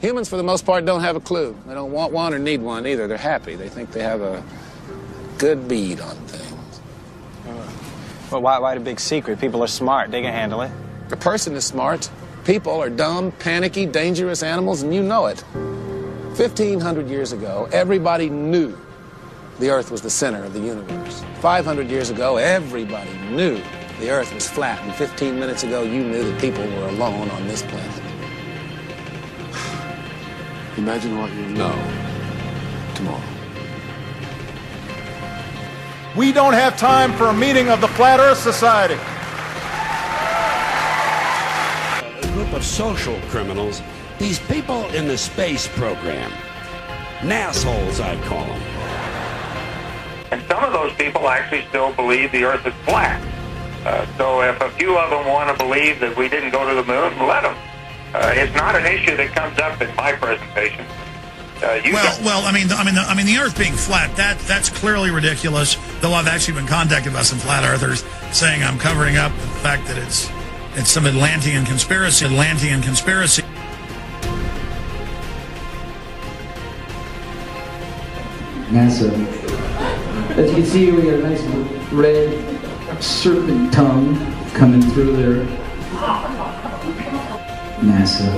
Humans, for the most part, don't have a clue. They don't want one or need one either. They're happy. They think they have a good bead on things. Well, why the big secret? People are smart. They can handle it. The person is smart. People are dumb, panicky, dangerous animals, and you know it. 1,500 years ago, everybody knew the Earth was the center of the universe. 500 years ago, everybody knew the Earth was flat. And 15 minutes ago, you knew that people were alone on this planet. Imagine what you know tomorrow. We don't have time for a meeting of the Flat Earth Society. A group of social criminals, these people in the space program. Nassholes, I'd call them. And some of those people actually still believe the Earth is flat. So if a few of them want to believe that we didn't go to the moon, let them. It's not an issue that comes up in my presentation. I mean, the Earth being flat, that's clearly ridiculous. Though I've actually been contacted by some flat earthers saying I'm covering up the fact that it's some Atlantean conspiracy. NASA. As you can see, we got a nice red serpent tongue coming through there. NASA.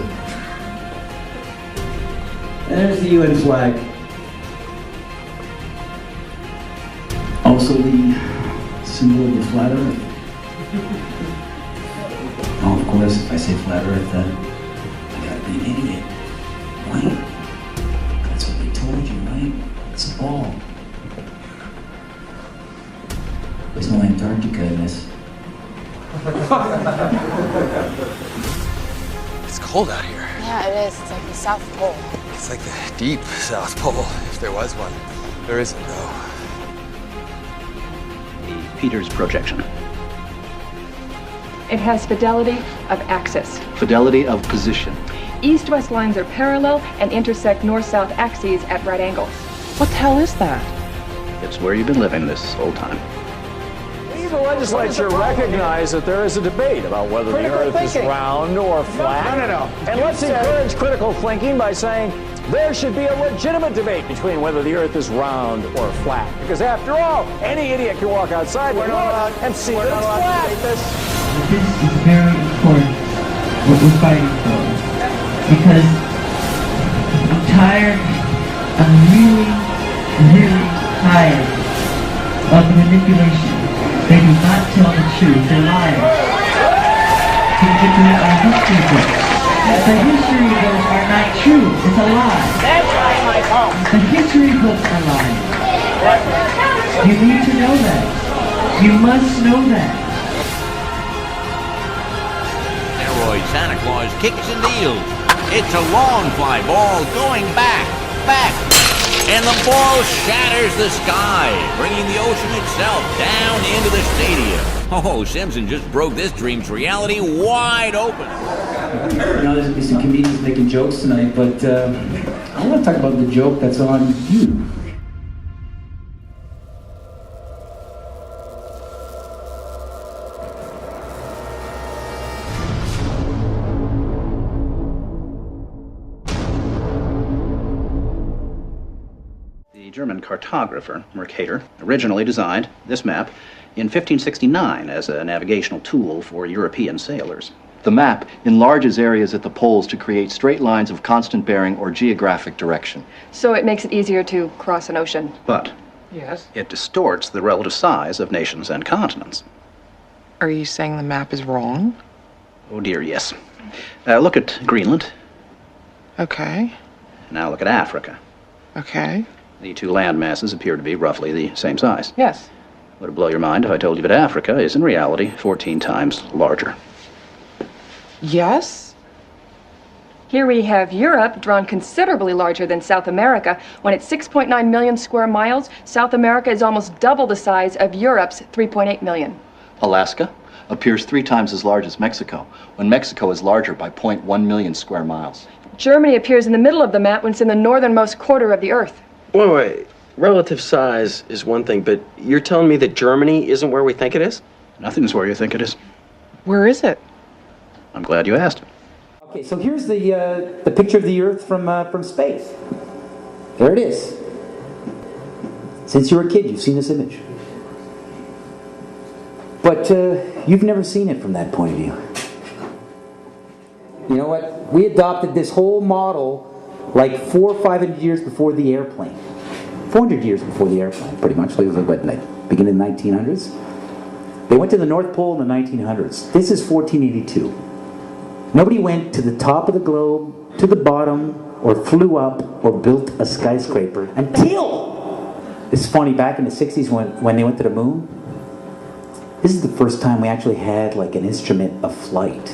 And there's the UN flag. Also the symbol of the flat Earth. Oh, of course, if I say flat Earth, then I gotta be an idiot. Right? That's what they told you, right? It's a ball. There's no Antarctica in this. It's cold out here. Yeah, it is. It's like the South Pole. It's like the deep South Pole, if there was one. There isn't, though. The Peters projection. It has fidelity of axis. Fidelity of position. East-west lines are parallel and intersect north-south axes at right angles. What the hell is that? It's where you've been living this whole time. The legislature recognized that there is a debate about whether the Earth is round or flat. No. And let's encourage critical thinking by saying there should be a legitimate debate between whether the Earth is round or flat. Because after all, any idiot can walk outside and see that it's flat. This is very important, what we're fighting for. Because I'm tired, I'm really tired of the manipulation. They do not tell the truth. They're liars. To manipulate our history books. The history books are not true. It's a lie. That's right, Michael. The history books are lying. You need to know that. You must know that. Asteroid Santa Claus kicks and deals. It's a long fly ball going back. And the ball shatters the sky, bringing the ocean itself down into the stadium. Oh, Simpson just broke this dream's reality wide open. You know, there's gonna be some comedians making jokes tonight, but I want to talk about the joke that's on you. The German cartographer, Mercator, originally designed this map in 1569 as a navigational tool for European sailors. The map enlarges areas at the poles to create straight lines of constant bearing or geographic direction. So it makes it easier to cross an ocean. But yes, it distorts the relative size of nations and continents. Are you saying the map is wrong? Oh dear, yes. Look at Greenland. Okay. Now look at Africa. Okay. The two land masses appear to be roughly the same size. Yes. Would it blow your mind if I told you that Africa is in reality 14 times larger? Yes. Here we have Europe drawn considerably larger than South America. When it's 6.9 million square miles, South America is almost double the size of Europe's 3.8 million. Alaska appears 3 times as large as Mexico, when Mexico is larger by 0.1 million square miles. Germany appears in the middle of the map when it's in the northernmost quarter of the Earth. Wait. Relative size is one thing, but you're telling me that Germany isn't where we think it is? Nothing's where you think it is. Where is it? I'm glad you asked. Okay, so here's the picture of the Earth from space. There it is. Since you were a kid, you've seen this image. But you've never seen it from that point of view. You know what? We adopted this whole model like 400 or 500 years before the airplane. 400 years before the airplane, pretty much. Like, beginning in the 1900s. They went to the North Pole in the 1900s. This is 1482. Nobody went to the top of the globe, to the bottom, or flew up, or built a skyscraper until... It's funny, back in the 60s when they went to the moon, this is the first time we actually had like an instrument of flight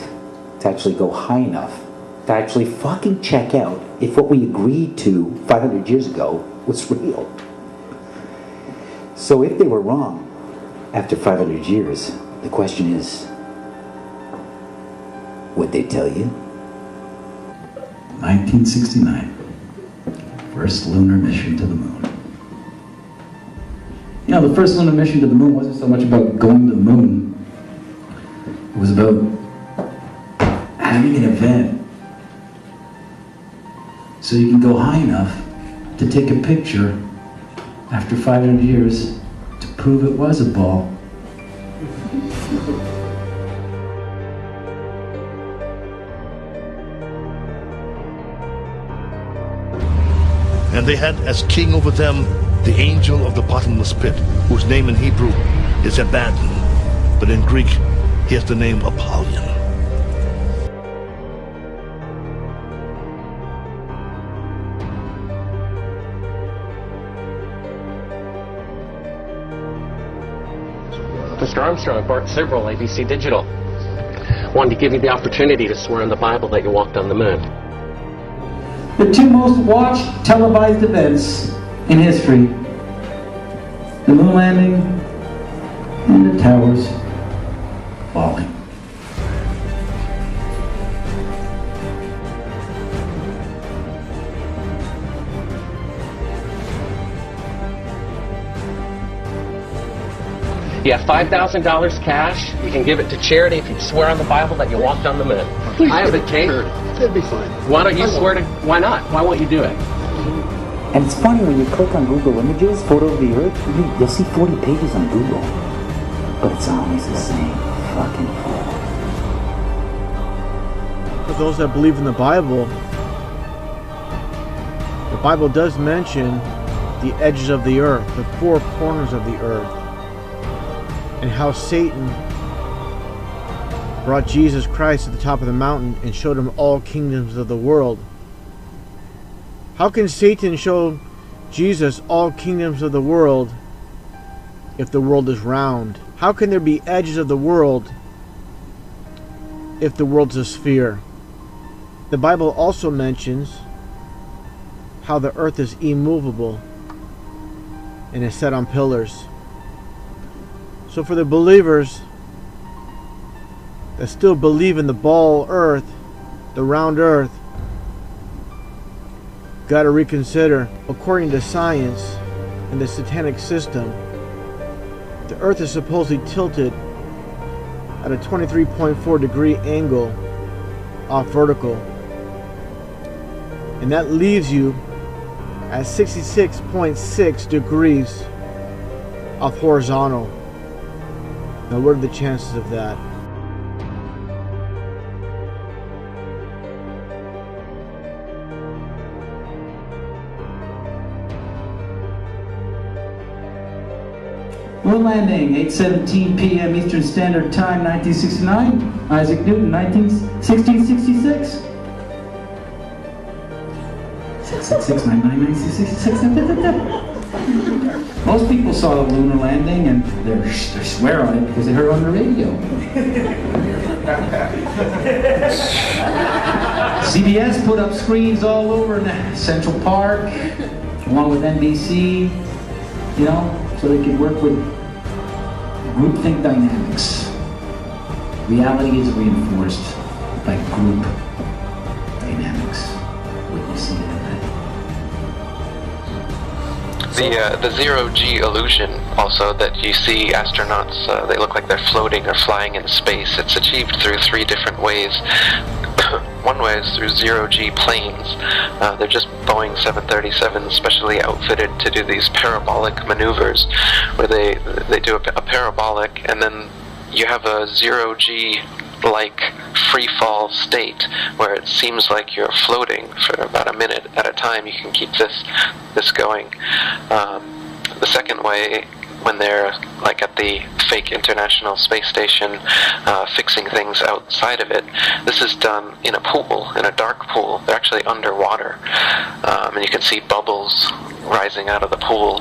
to actually go high enough to actually fucking check out if what we agreed to 500 years ago was real. So if they were wrong after 500 years, the question is, would they tell you? 1969, first lunar mission to the moon. You know, the first lunar mission to the moon wasn't so much about going to the moon. It was about having an event so you can go high enough to take a picture after 500 years to prove it was a ball. And they had as king over them the angel of the bottomless pit, whose name in Hebrew is Abaddon, but in Greek he has the name Apollyon. Mr. Armstrong, Bart Sibrel, ABC Digital. Wanted to give you the opportunity to swear in the Bible that you walked on the moon. The two most watched televised events in history: the moon landing and the towers falling. You have $5,000 cash. You can give it to charity if you swear on the Bible that you walked on the moon. I have the tape. It'd be fine. Why don't you swear to... Why not? Why won't you do it? And it's funny, when you click on Google Images, photo of the Earth, you'll see 40 pages on Google. But it's always the same fucking photo. For those that believe in the Bible does mention the edges of the earth, the four corners of the earth, and how Satan brought Jesus Christ to the top of the mountain and showed him all kingdoms of the world. How can Satan show Jesus all kingdoms of the world if the world is round? How can there be edges of the world if the world's a sphere? The Bible also mentions how the earth is immovable and is set on pillars. So for the believers that still believe in the ball earth, the round earth, got to reconsider. According to science and the satanic system, the earth is supposedly tilted at a 23.4 degree angle off vertical, and that leaves you at 66.6 degrees off horizontal. Now, what are the chances of that? Moon landing, 8:17 p.m. Eastern Standard Time, 1969. Isaac Newton, 1666. 6669966. Most people saw the lunar landing and they swear on it because they heard it on the radio. CBS put up screens all over in Central Park, along with NBC, you know, so they could work with groupthink dynamics. Reality is reinforced by group dynamics. Witnessing it. The zero-G illusion, also, that you see astronauts, they look like they're floating or flying in space. It's achieved through 3 different ways. One way is through zero-G planes. They're just Boeing 737s specially outfitted to do these parabolic maneuvers, where they do a parabolic, and then you have a zero-G like free fall state where it seems like you're floating for about a minute at a time. You can keep this going. The second way, when they're like at the fake International Space Station fixing things outside of it, this is done in a pool, in a dark pool. They're actually underwater, and you can see bubbles rising out of the pool,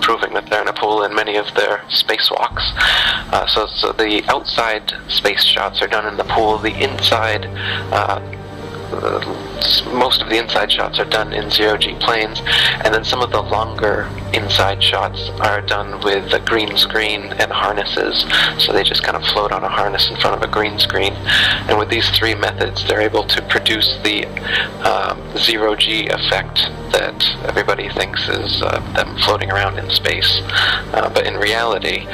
proving that they're in a pool in many of their spacewalks. So the outside space shots are done in the pool. The inside, most of the inside shots are done in zero-G planes, and then some of the longer inside shots are done with a green screen and harnesses, so they just kind of float on a harness in front of a green screen. And with these three methods, they're able to produce the zero-G effect that everybody thinks is them floating around in space. But in reality,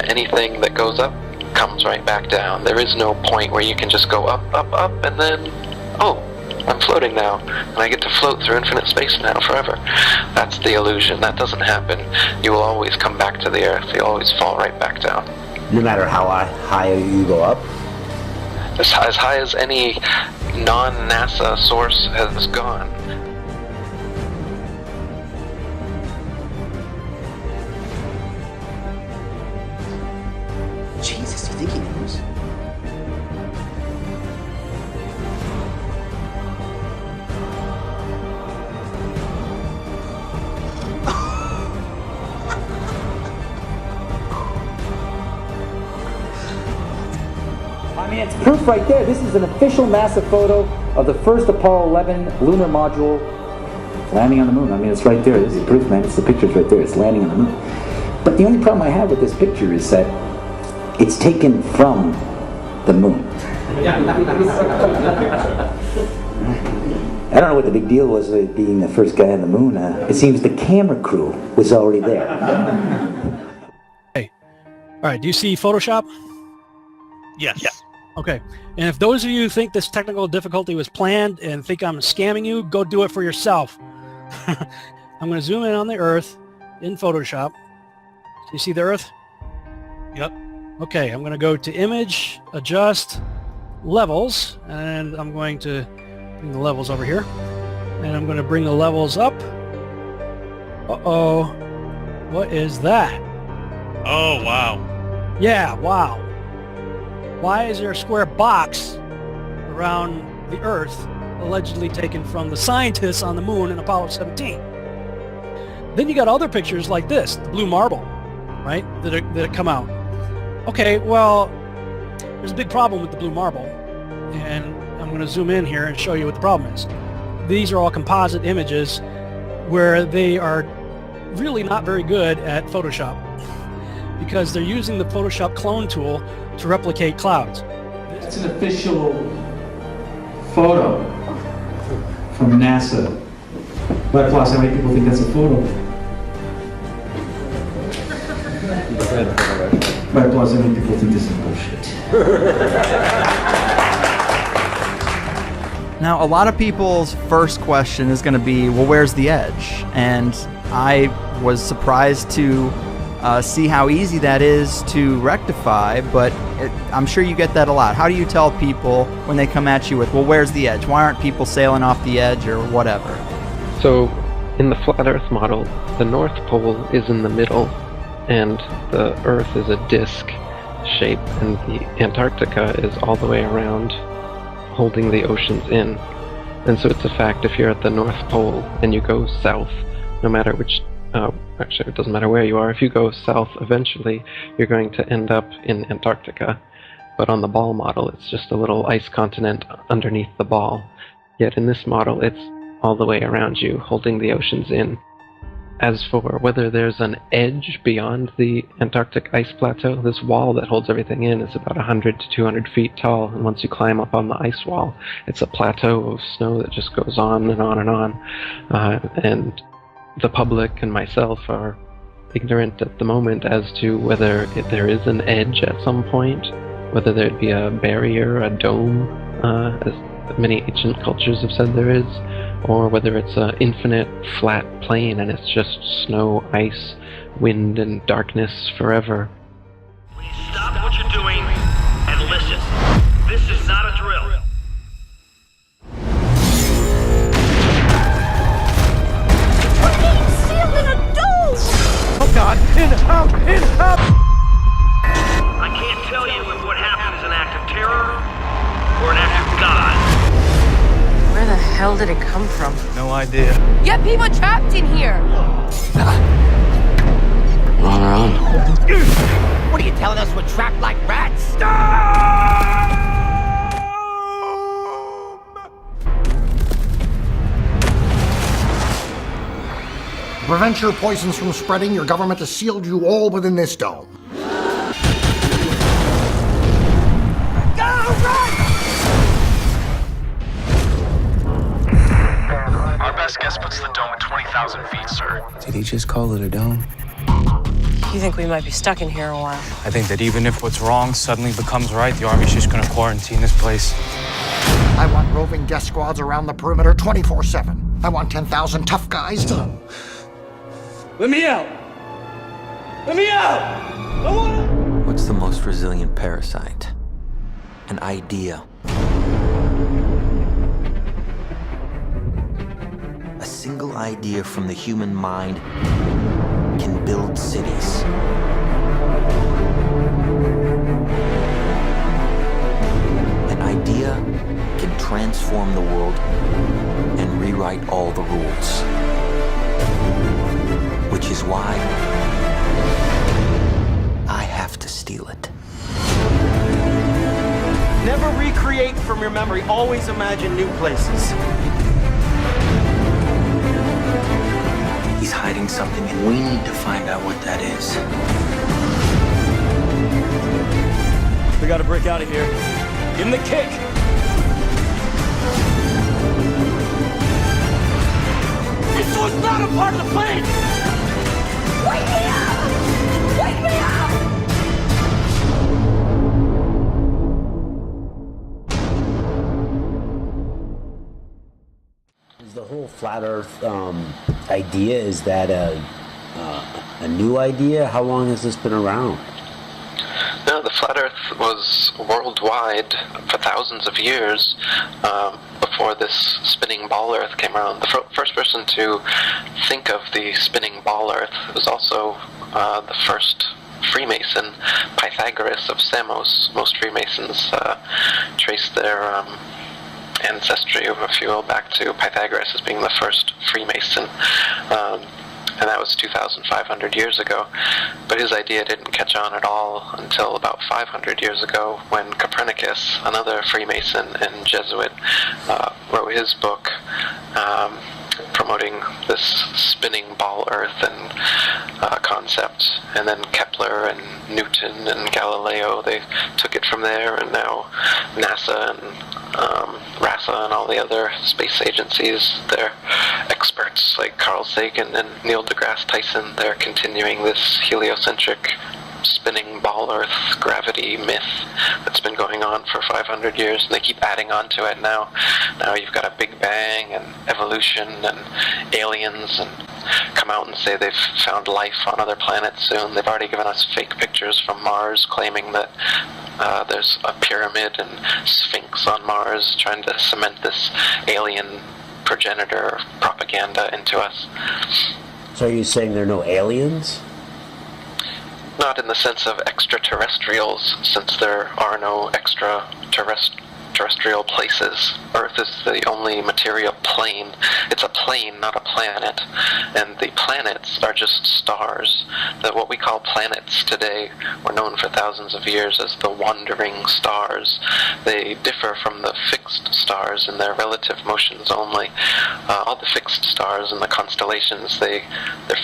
anything that goes up comes right back down. There is no point where you can just go up, up, up, and then, oh, I'm floating now, and I get to float through infinite space now forever. That's the illusion. That doesn't happen. You will always come back to the Earth. You'll always fall right back down. No matter how high you go up? As high as any non-NASA source has gone. Jesus, do you think he knows? I mean, it's proof right there. This is an official NASA photo of the first Apollo 11 lunar module landing on the moon. I mean, it's right there. This is proof, man. It's the picture's right there. It's landing on the moon. But the only problem I have with this picture is that it's taken from the moon. I don't know what the big deal was with being the first guy on the moon. It seems the camera crew was already there. Hey, all right. Do you see Photoshop? Yes. Yeah. Okay. And if those of you think this technical difficulty was planned and think I'm scamming you, go do it for yourself. I'm going to zoom in on the Earth in Photoshop. You see the Earth? Yep. Okay, I'm going to go to Image, Adjust, Levels, and I'm going to bring the levels over here. And I'm going to bring the levels up. Uh-oh. What is that? Oh, wow. Yeah, wow. Why is there a square box around the Earth allegedly taken from the scientists on the moon in Apollo 17? Then you got other pictures like this, the blue marble, right, that come out. Okay, well, there's a big problem with the blue marble, and I'm going to zoom in here and show you what the problem is. These are all composite images where they are really not very good at Photoshop because they're using the Photoshop clone tool to replicate clouds. That's an official photo from NASA. But plus, how many people think that's a photo? But plus, how many people think this is bullshit? Now, a lot of people's first question is going to be, well, where's the edge? And I was surprised to see how easy that is to rectify, but I'm sure you get that a lot. How do you tell people when they come at you with, well, where's the edge? Why aren't people sailing off the edge or whatever? So, in the flat Earth model, the North Pole is in the middle, and the Earth is a disk shape, and the Antarctica is all the way around, holding the oceans in. And so it's a fact, if you're at the North Pole and you go south, no matter which actually, it doesn't matter where you are. If you go south, eventually, you're going to end up in Antarctica. But on the ball model, it's just a little ice continent underneath the ball. Yet in this model, it's all the way around you, holding the oceans in. As for whether there's an edge beyond the Antarctic ice plateau, this wall that holds everything in is about 100 to 200 feet tall, and once you climb up on the ice wall, it's a plateau of snow that just goes on and on and on. And the public and myself are ignorant at the moment as to whether there is an edge at some point, whether there'd be a barrier, a dome, that many ancient cultures have said there is, or whether it's an infinite flat plane and it's just snow, ice, wind, and darkness forever. Stop what you're doing and listen. This is not a drill. We're being sealed in a dome! Oh God! In up! In up! I can't tell you if what happened is an act of terror or an act of God. Where the hell did it come from? No idea. You have people trapped in here! We're on our own. What are you telling us? We're trapped like rats? To prevent your poisons from spreading, your government has sealed you all within this dome. Our best guess puts the dome at 20,000 feet, sir. Did he just call it a dome? You think we might be stuck in here a while? I think that even if what's wrong suddenly becomes right, the Army's just gonna quarantine this place. I want roving death squads around the perimeter 24/7. I want 10,000 tough guys. Let me out! Let me out! I wanna... What's the most resilient parasite? An idea. A single idea from the human mind can build cities. An idea can transform the world and rewrite all the rules. Which is why I have to steal it. Never recreate from your memory. Always imagine new places. He's hiding something, and we need to find out what that is. We gotta break out of here. Give him the kick! This was not a part of the plan! Wake me up! Wake me up! Is the whole flat Earth idea, is that a new idea? How long has this been around? No, the flat Earth was worldwide for thousands of years before this spinning ball Earth came around. The first person to think of the spinning ball Earth was also the first Freemason, Pythagoras of Samos. Most Freemasons trace their ancestry, if you will, back to Pythagoras as being the first Freemason. And that was 2,500 years ago. But his idea didn't catch on at all until about 500 years ago when Copernicus, another Freemason and Jesuit, wrote his book promoting this spinning ball Earth and concept. And then Kepler and Newton and Galileo, they took it from there, and now NASA and RASA and all the other space agencies, they're experts like Carl Sagan and Neil deGrasse Tyson. They're continuing this heliocentric spinning ball Earth gravity myth that's been going on for 500 years, and they keep adding on to it now. Now you've got a Big Bang and evolution and aliens, and come out and say they've found life on other planets soon. They've already given us fake pictures from Mars claiming that there's a pyramid and Sphinx on Mars, trying to cement this alien progenitor propaganda into us. So are you saying there are no aliens? Not in the sense of extraterrestrials, since there are no extraterrestrial places. Earth is the only material plane. It's a plane, not a planet. And the planets are just stars. That what we call planets today were known for thousands of years as the wandering stars. They differ from the fixed stars in their relative motions only. All the fixed stars in the constellations, they're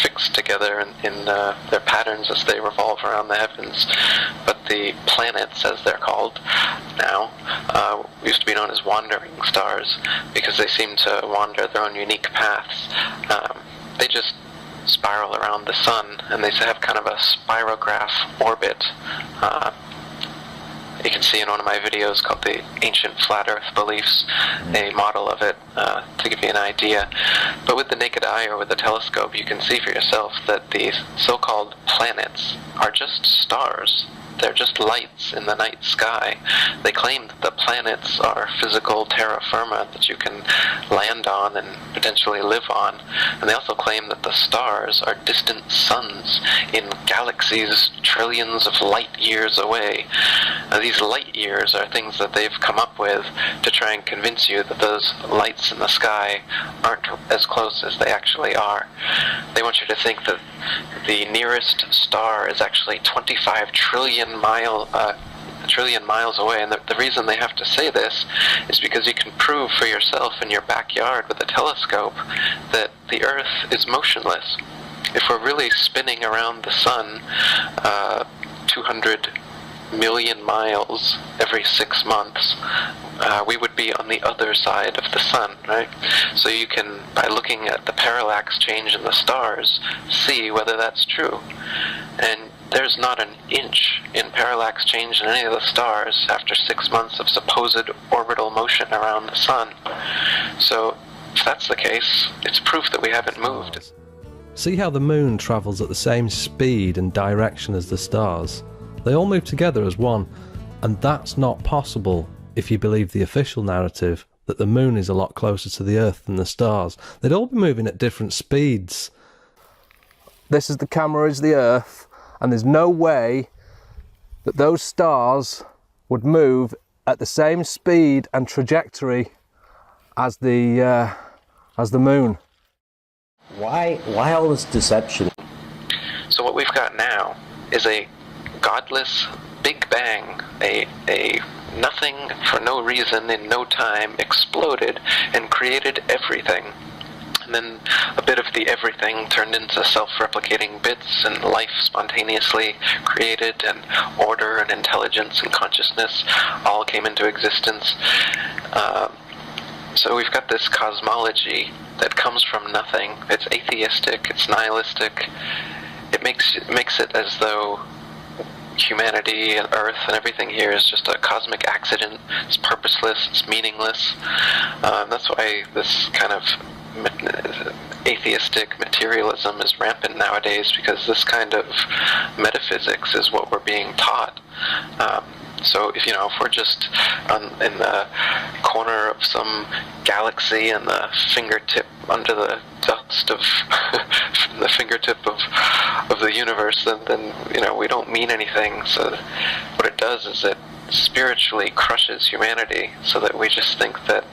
fixed together in their patterns as they revolve around the heavens. But the planets, as they're called now, used to be known as wandering stars because they seem to wander their own unique paths. They just spiral around the sun, and they have kind of a spirograph orbit You can see in one of my videos called the Ancient Flat Earth Beliefs, a model of it to give you an idea. But with the naked eye or with the telescope, you can see for yourself that these so-called planets are just stars. They're just lights in the night sky. They claim that the planets are physical terra firma that you can land on and potentially live on. And they also claim that the stars are distant suns in galaxies trillions of light years away. Now, these light years are things that they've come up with to try and convince you that those lights in the sky aren't as close as they actually are. They want you to think that the nearest star is actually 25 trillion miles away, and the reason they have to say this is because you can prove for yourself in your backyard with a telescope that the Earth is motionless. If we're really spinning around the sun 200 million miles every 6 months, we would be on the other side of the sun, right? So you can, by looking at the parallax change in the stars, see whether that's true. And there's not an inch in parallax change in any of the stars after 6 months of supposed orbital motion around the sun. So if that's the case, it's proof that we haven't moved. See how the moon travels at the same speed and direction as the stars? They all move together as one, and that's not possible if you believe the official narrative that the moon is a lot closer to the Earth than the stars. They'd all be moving at different speeds. This is the camera, is the Earth, and there's no way that those stars would move at the same speed and trajectory as the moon. Why all this deception? So what we've got now is a godless Big Bang, a nothing for no reason in no time exploded and created everything. And then a bit of the everything turned into self-replicating bits, and life spontaneously created, and order and intelligence and consciousness all came into existence. So we've got this cosmology that comes from nothing. It's atheistic, it's nihilistic. It makes it as though humanity and Earth and everything here is just a cosmic accident. It's purposeless, it's meaningless. That's why this kind of atheistic materialism is rampant nowadays, because this kind of metaphysics is what we're being taught. So if we're just in the corner of some galaxy and the fingertip under the dust of the fingertip of the universe, then we don't mean anything. So what it does is it spiritually crushes humanity, so that we just think that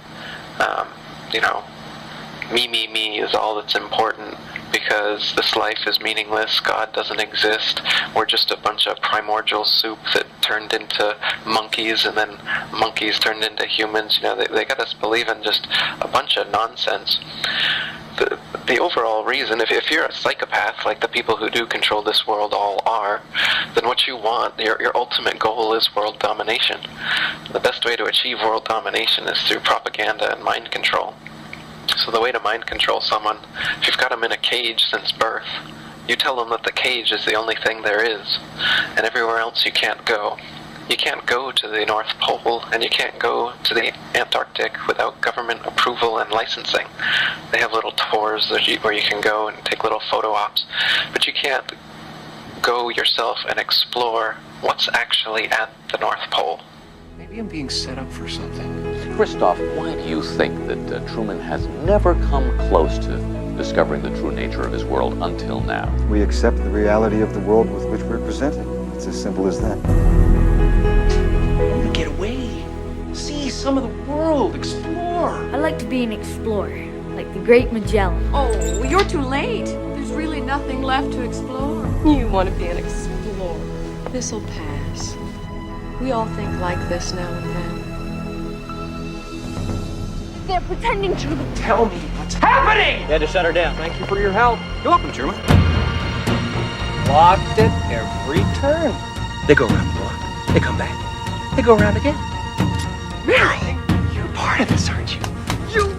me is all that's important, because this life is meaningless, God doesn't exist, we're just a bunch of primordial soup that turned into monkeys, and then monkeys turned into humans. They got us believing just a bunch of nonsense. The overall reason, if you're a psychopath like the people who do control this world all are, then what you want, your ultimate goal is world domination. The best way to achieve world domination is through propaganda and mind control. So the way to mind control someone, if you've got them in a cage since birth, you tell them that the cage is the only thing there is, and everywhere else you can't go. You can't go to the North Pole, and you can't go to the Antarctic without government approval and licensing. They have little tours where you can go and take little photo ops, but you can't go yourself and explore what's actually at the North Pole. Maybe I'm being set up for something. Christoph, why do you think that Truman has never come close to discovering the true nature of his world until now? We accept the reality of the world with which we're presented. It's as simple as that. Get away. See some of the world. Explore. I like to be an explorer, like the Great Magellan. Oh, you're too late. There's really nothing left to explore. You want to be an explorer. This'll pass. We all think like this now and then. They're pretending to. Tell me what's happening! You had to shut her down. Thank you for your help. You're welcome, Truman. Locked it every turn. They go around the block. They come back. They go around again. Meryl, you're part of this, aren't you? You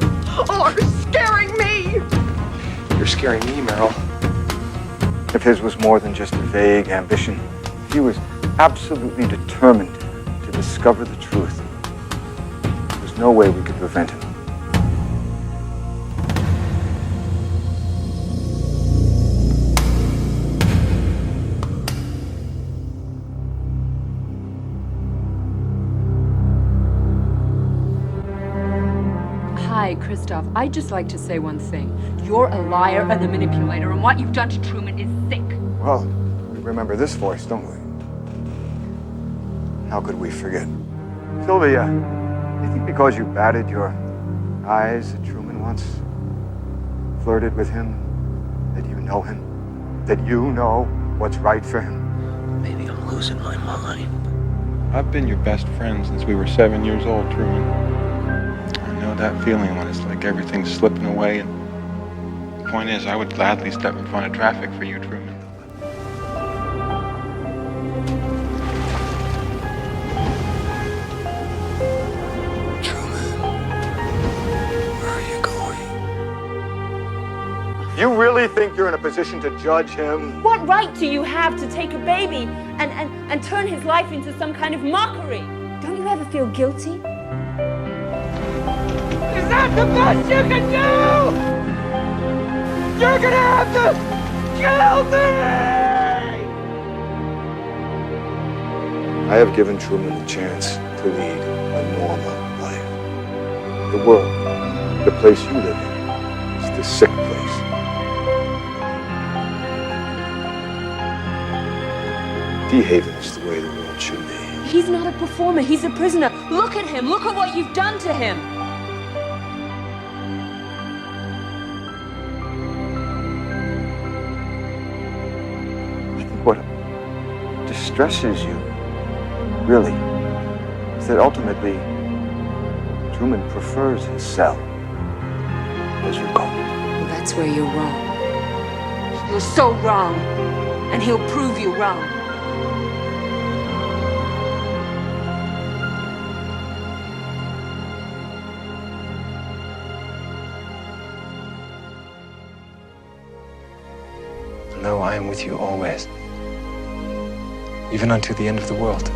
are scaring me! You're scaring me, Meryl. If his was more than just a vague ambition, he was absolutely determined to discover the truth. There's no way we could prevent him. Hi, Christoph. I'd just like to say one thing. You're a liar and a manipulator, and what you've done to Truman is sick. Well, we remember this voice, don't we? How could we forget? Sylvia, you think because you batted your eyes at Truman once, flirted with him, that you know him? That you know what's right for him? Maybe I'm losing my mind. I've been your best friend since we were 7 years old, Truman. I know that feeling when it's like everything's slipping away, and the point is, I would gladly step in front of traffic for you, Truman. You really think you're in a position to judge him? What right do you have to take a baby and turn his life into some kind of mockery? Don't you ever feel guilty? Is that the best you can do? You're gonna have to kill me! I have given Truman the chance to lead a normal life. The world, the place you live in, is the sick place. Dehaven is the way the world should be. He's not a performer, he's a prisoner. Look at him, look at what you've done to him. I think what distresses you, really, is that ultimately Truman prefers his cell, as you call it. Well, that's where you're wrong. You're so wrong, and he'll prove you wrong. No, I am with you always, even unto the end of the world.